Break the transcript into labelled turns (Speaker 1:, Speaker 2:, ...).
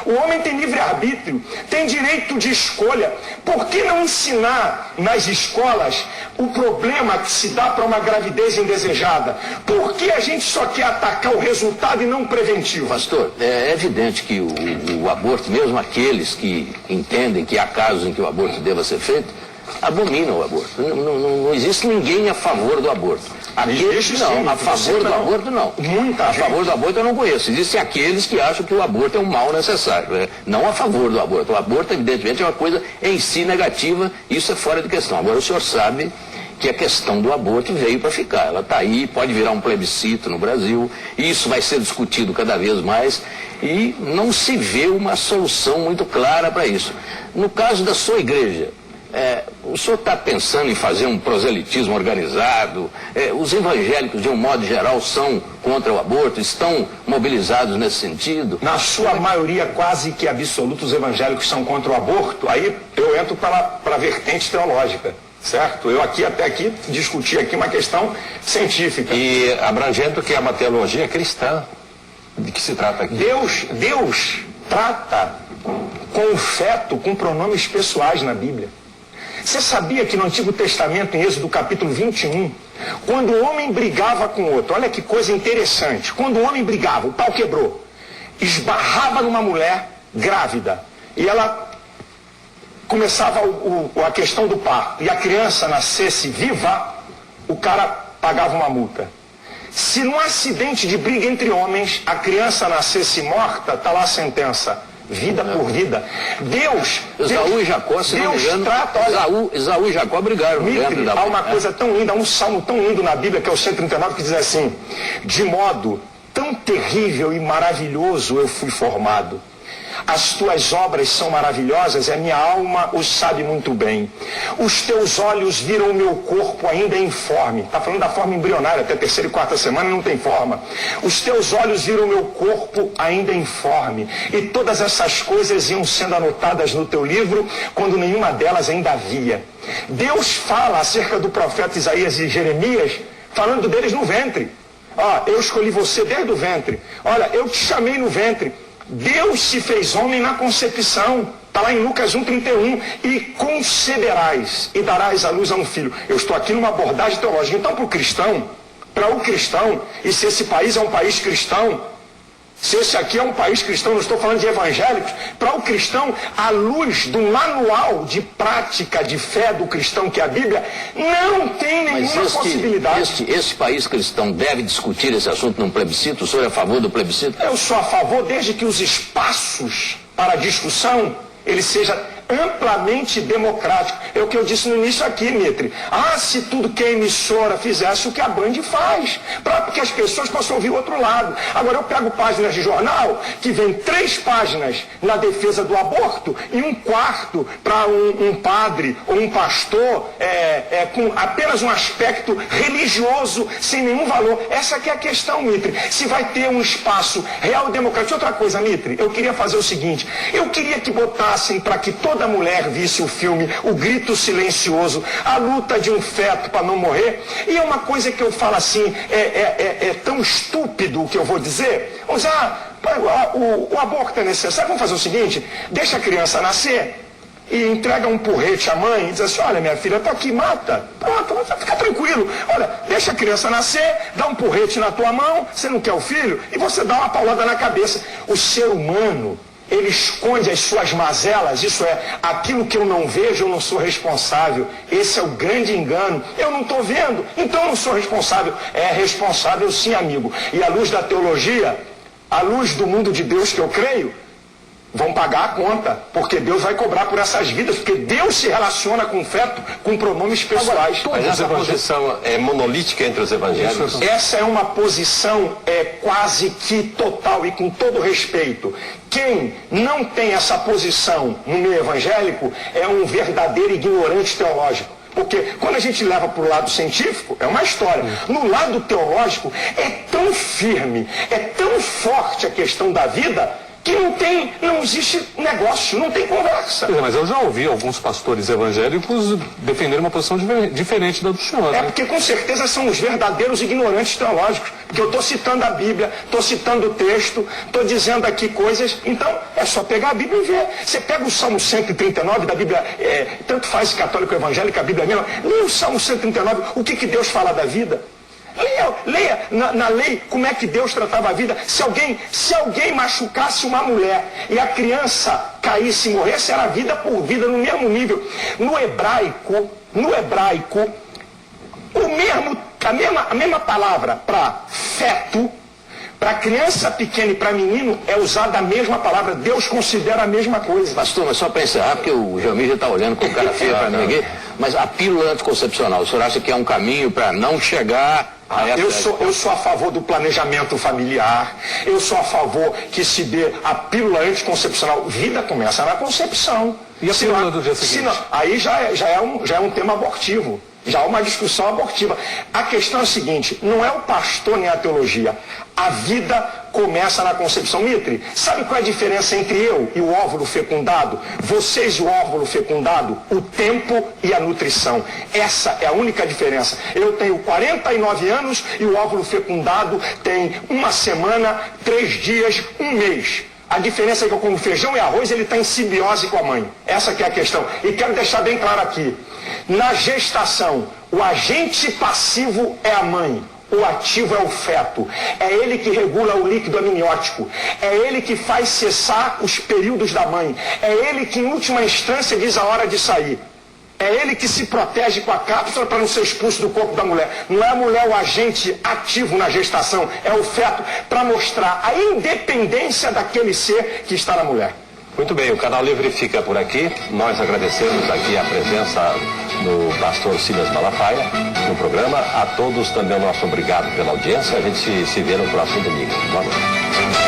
Speaker 1: O homem tem livre-arbítrio, tem direito de escolha. Por que não ensinar nas escolas o problema que se dá para uma gravidez indesejada? Por que a gente só quer atacar o resultado e não o preventivo?
Speaker 2: Pastor, é evidente que o aborto, mesmo aqueles que entendem que há casos em que o aborto deva ser feito, abominam o aborto. Não existe ninguém a favor do aborto. Aqueles não, a favor do aborto não. A favor do aborto eu não conheço. Existem aqueles que acham que o aborto é um mal necessário. Não a favor do aborto. O aborto, evidentemente, é uma coisa em si negativa, isso é fora de questão. Agora, o senhor sabe que a questão do aborto veio para ficar. Ela está aí, pode virar um plebiscito no Brasil, isso vai ser discutido cada vez mais e não se vê uma solução muito clara para isso. No caso da sua igreja, o senhor está pensando em fazer um proselitismo organizado? Os evangélicos, de um modo geral, são contra o aborto? Estão mobilizados nesse sentido?
Speaker 1: Na sua maioria quase que absoluta, os evangélicos são contra o aborto. Aí eu entro para a vertente teológica, certo? Eu até aqui discuti aqui uma questão científica.
Speaker 3: E abrangendo que é uma teologia cristã. De que se trata aqui?
Speaker 1: Deus trata com o feto, com pronomes pessoais na Bíblia. Você sabia que no Antigo Testamento, em Êxodo capítulo 21, quando o homem brigava com o outro, olha que coisa interessante, quando o homem brigava, o pau quebrou, esbarrava numa mulher grávida, e ela começava a questão do parto, e a criança nascesse viva, o cara pagava uma multa. Se num acidente de briga entre homens, a criança nascesse morta, está lá a sentença. Vida por vida.
Speaker 2: Esaú e Jacó, se não me engano, Esaú e Jacó brigaram.
Speaker 1: Há uma coisa tão linda, há um salmo tão lindo na Bíblia, que é o 139, que diz assim: de modo tão terrível e maravilhoso eu fui formado. As tuas obras são maravilhosas e a minha alma o sabe muito bem. Os teus olhos viram o meu corpo ainda informe. Está falando da forma embrionária, até a 3ª e 4ª semana não tem forma. Os teus olhos viram o meu corpo ainda informe. E todas essas coisas iam sendo anotadas no teu livro, quando nenhuma delas ainda havia. Deus fala acerca do profeta Isaías e Jeremias, falando deles no ventre. Eu escolhi você desde o ventre. Olha, eu te chamei no ventre. Deus se fez homem na concepção, está lá em Lucas 1,31, e conceberás e darás à luz a um filho. Eu estou aqui numa abordagem teológica. Então, para o cristão, e se esse país é um país cristão, se esse aqui é um país cristão, não estou falando de evangélicos, para o cristão, à luz do manual de prática de fé do cristão, que é a Bíblia, não tem nenhuma possibilidade.
Speaker 2: Esse país cristão deve discutir esse assunto num plebiscito? O senhor é a favor do plebiscito?
Speaker 1: Eu sou a favor, desde que os espaços para discussão, ele seja amplamente democrático. É o que eu disse no início aqui, Mitre. Se tudo que a emissora fizesse o que a Band faz, para que as pessoas possam ouvir o outro lado. Agora eu pego páginas de jornal que vem 3 páginas na defesa do aborto e 1/4 para um padre ou um pastor com apenas um aspecto religioso sem nenhum valor. Essa que é a questão, Mitre. Se vai ter um espaço real e democrático. Outra coisa, Mitre, eu queria fazer o seguinte: eu queria que botassem para que toda mulher visse o filme O Grito Silencioso, a luta de um feto para não morrer. E é uma coisa que eu falo assim, é tão estúpido o que eu vou dizer. O aborto é necessário. Vamos fazer o seguinte: deixa a criança nascer e entrega um porrete à mãe e diz assim: olha, minha filha, tá aqui, mata. Pronto, fica tranquilo. Olha, deixa a criança nascer, dá um porrete na tua mão, você não quer o filho, e você dá uma paulada na cabeça. O ser humano, ele esconde as suas mazelas, isso é, aquilo que eu não vejo, eu não sou responsável. Esse é o grande engano. Eu não estou vendo, então eu não sou responsável. É responsável sim, amigo. E à luz da teologia, à luz do mundo de Deus que eu creio, vão pagar a conta, porque Deus vai cobrar por essas vidas, porque Deus se relaciona com o feto, com pronomes pessoais.
Speaker 3: Mas essa posição é monolítica entre os evangélicos?
Speaker 1: Essa é uma posição quase que total, e com todo respeito. Quem não tem essa posição no meio evangélico é um verdadeiro ignorante teológico. Porque quando a gente leva para o lado científico, é uma história. No lado teológico, é tão firme, é tão forte a questão da vida, que não existe negócio, não tem conversa.
Speaker 4: Pois é, mas eu já ouvi alguns pastores evangélicos defenderem uma posição diferente da do senhor.
Speaker 1: É
Speaker 4: né?
Speaker 1: porque com certeza são os verdadeiros ignorantes teológicos, porque eu estou citando a Bíblia, estou citando o texto, estou dizendo aqui coisas, então é só pegar a Bíblia e ver. Você pega o Salmo 139 da Bíblia, tanto faz católico evangélico, a Bíblia mesma, leia o Salmo 139, o que Deus fala da vida. Leia na lei como é que Deus tratava a vida. Se alguém machucasse uma mulher e a criança caísse e morresse, era vida por vida, no mesmo nível. No hebraico, a mesma palavra para feto, para criança pequena e para menino, é usada a mesma palavra. Deus considera a mesma coisa.
Speaker 2: Pastor, mas só para encerrar, porque o Jamil já está olhando com cara feia para mim aqui, mas a pílula anticoncepcional, o senhor acha que é um caminho para não chegar a essa...
Speaker 1: Eu sou a favor do planejamento familiar, eu sou a favor que se dê a pílula anticoncepcional. Vida começa na concepção.
Speaker 4: E a pílula do dia seguinte?
Speaker 1: Aí já é um tema abortivo. Já há uma discussão abortiva. A questão é a seguinte, não é o pastor nem a teologia. A vida começa na concepção. Mitre, sabe qual é a diferença entre eu e o óvulo fecundado? Vocês e o óvulo fecundado? O tempo e a nutrição. Essa é a única diferença. Eu tenho 49 anos e o óvulo fecundado tem 1 semana, 3 dias, 1 mês. A diferença é que eu como feijão e arroz, ele está em simbiose com a mãe. Essa que é a questão. E quero deixar bem claro aqui. Na gestação, o agente passivo é a mãe. O ativo é o feto. É ele que regula o líquido amniótico. É ele que faz cessar os períodos da mãe. É ele que, em última instância, diz a hora de sair. É ele que se protege com a cápsula para não ser expulso do corpo da mulher. Não é a mulher o agente ativo na gestação, é o feto, para mostrar a independência daquele ser que está na mulher.
Speaker 3: Muito bem, o Canal Livre fica por aqui. Nós agradecemos aqui a presença do pastor Silas Malafaia no programa. A todos também o nosso obrigado pela audiência. A gente se vê no próximo domingo. Boa noite.